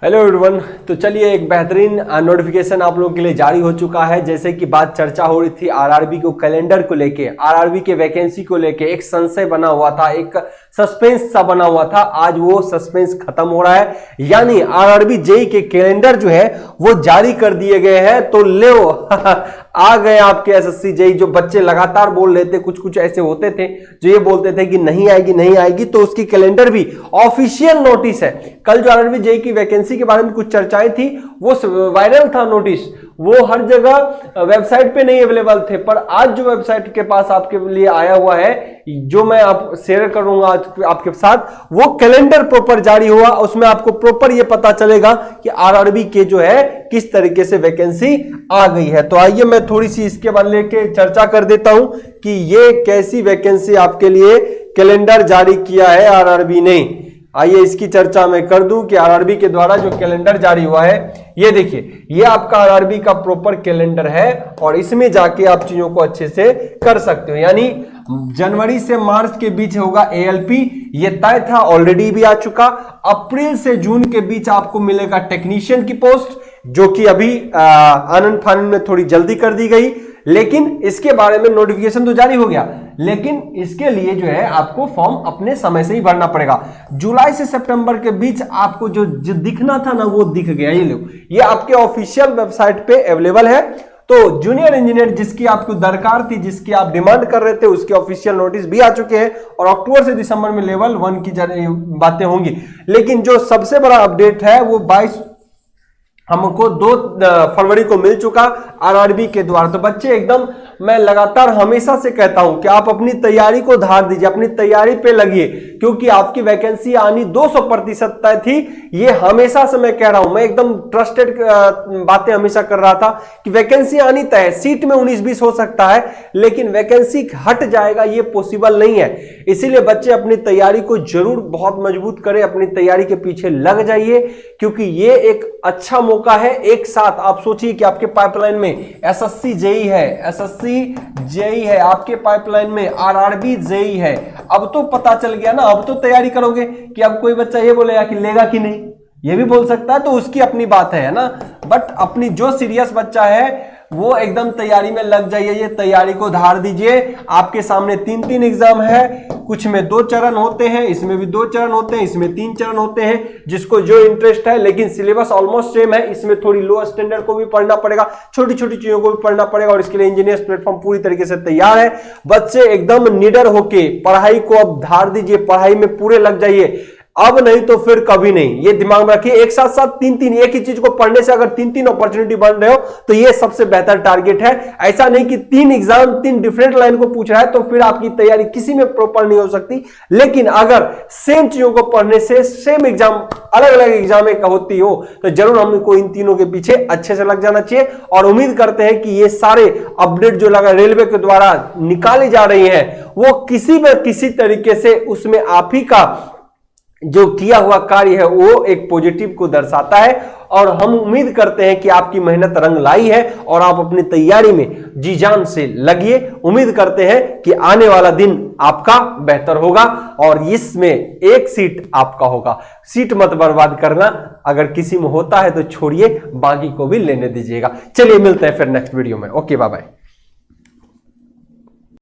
Hello everyone. तो चलिए एक बेहतरीन नोटिफिकेशन आप लोगों के लिए जारी हो चुका है। जैसे कि बात चर्चा हो रही थी आरआरबी को कैलेंडर को लेके, आरआरबी के वैकेंसी को लेके एक संशय बना हुआ था, एक सस्पेंस सा बना हुआ था। आज वो सस्पेंस खत्म हो रहा है, यानी आरआरबी जेई के कैलेंडर जो है वो जारी कर दिए गए हैं। तो ले आ गए आपके एसएससी जेई। जो बच्चे लगातार बोल रहे थे, कुछ कुछ ऐसे होते थे जो ये बोलते थे कि नहीं आएगी नहीं आएगी, तो उसकी कैलेंडर भी ऑफिशियल नोटिस है। कल जो आरआरबी जेई की वैकेंसी के बारे में कुछ चर्चाएं थी, वो वायरल था नोटिस, वो हर जगह वेबसाइट पे नहीं अवेलेबल थे। पर आज जो वेबसाइट के पास आपके लिए आया हुआ है, जो मैं आप शेयर करूंगा आपके साथ, वो कैलेंडर प्रॉपर जारी हुआ। उसमें आपको प्रॉपर ये पता चलेगा कि आरआरबी के जो है किस तरीके से वैकेंसी आ गई है। तो आइए मैं थोड़ी सी इसके बारे में चर्चा कर देता हूं कि ये कैसी वैकेंसी आपके लिए कैलेंडर जारी किया है आरआरबी ने। आइए इसकी चर्चा मैं कर दूं कि आरआरबी के द्वारा जो कैलेंडर जारी हुआ है, ये देखिए, ये आपका आरआरबी का प्रॉपर कैलेंडर है और इसमें जाके आप चीजों को अच्छे से कर सकते हो। यानी जनवरी से मार्च के बीच होगा एएलपी, ये तय था, ऑलरेडी भी आ चुका। अप्रैल से जून के बीच आपको मिलेगा टेक्नीशियन की पोस्ट, जो कि अभी आनंद फानंद में थोड़ी जल्दी कर दी गई, लेकिन इसके बारे में नोटिफिकेशन तो जारी हो गया, लेकिन इसके लिए जो है आपको फॉर्म अपने समय से ही भरना पड़ेगा। जुलाई से सितंबर के बीच आपको जो दिखना था ना, वो दिख गया। ये लो, ये आपके ऑफिशियल वेबसाइट पे अवेलेबल है। तो जूनियर इंजीनियर जिसकी आपको दरकार थी, जिसकी आप डिमांड कर रहे थे, उसके ऑफिशियल नोटिस भी आ चुके हैं और अक्टूबर से दिसंबर में लेवल 1 की बातें होंगी। लेकिन जो सबसे बड़ा अपडेट है वो 22 हमको 2 फरवरी को मिल चुका आरआरबी के द्वारा। तो बच्चे एकदम, मैं लगातार हमेशा से कहता हूं कि आप अपनी तैयारी को धार दीजिए, अपनी तैयारी पे लगिए, क्योंकि आपकी वैकेंसी आनी 200% तय थी। ये हमेशा से मैं कह रहा हूं, मैं एकदम ट्रस्टेड बातें हमेशा कर रहा था कि वैकेंसी आनी तय है। सीट में 19-20 हो सकता है, लेकिन वैकेंसी हट जाएगा ये पॉसिबल नहीं है। इसीलिए बच्चे अपनी तैयारी को जरूर बहुत मजबूत करें, अपनी तैयारी के पीछे लग जाइए, क्योंकि ये एक अच्छा मौका है। एक साथ आप सोचिए कि आपके पाइपलाइन में एसएससी जेई है, एसएससी जेई है, आपके पाइपलाइन में आरआरबी जेई है। अब तो पता चल गया ना, अब तो तैयारी करोगे। कि अब कोई बच्चा ये बोलेगा कि लेगा कि नहीं, ये भी बोल सकता है, तो उसकी अपनी बात है ना। बट अपनी जो सीरियस बच्चा है वो एकदम तैयारी में लग जाइए, ये तैयारी को धार दीजिए। आपके सामने 3-3 एग्जाम है, कुछ में 2 चरण होते हैं, इसमें भी 2 चरण होते हैं, इसमें 3 चरण होते हैं, जिसको जो इंटरेस्ट है। लेकिन सिलेबस ऑलमोस्ट सेम है, इसमें थोड़ी लो स्टैंडर्ड को भी पढ़ना पड़ेगा, छोटी छोटी चीजों को भी पढ़ना पड़ेगा, और इसके लिए इंजीनियर्स प्लेटफॉर्म पूरी तरीके से तैयार है। बच्चे एकदम निडर होके पढ़ाई को अब धार दीजिए, पढ़ाई में पूरे लग जाइए। अब नहीं तो फिर कभी नहीं, ये दिमाग में रखिए। एक साथ साथ 3-3 एक ही चीज को पढ़ने से अगर 3-3 अपॉर्चुनिटी बन रहे हो, तो ये सबसे बेहतर टारगेट है। ऐसा नहीं कि 3 एग्जाम 3 डिफरेंट लाइन को पूछ रहा है, तो फिर आपकी तैयारी किसी में प्रॉपर नहीं हो सकती। लेकिन अगर सेम चीजों को पढ़ने से सेम एग्जाम, अलग अलग एग्जाम में होती हो, तो जरूर हमको इन तीनों के पीछे अच्छे से लग जाना चाहिए। और उम्मीद करते हैं कि ये सारे अपडेट जो लगा रेलवे के द्वारा निकाली जा रही है, वो किसी न किसी तरीके से उसमें आप ही का जो किया हुआ कार्य है वो एक पॉजिटिव को दर्शाता है। और हम उम्मीद करते हैं कि आपकी मेहनत रंग लाई है और आप अपनी तैयारी में जी जान से लगिए। उम्मीद करते हैं कि आने वाला दिन आपका बेहतर होगा और इसमें एक सीट आपका होगा। सीट मत बर्बाद करना, अगर किसी में होता है तो छोड़िए, बाकी को भी लेने दीजिएगा। चलिए मिलते हैं फिर नेक्स्ट वीडियो में। Okay, bye bye.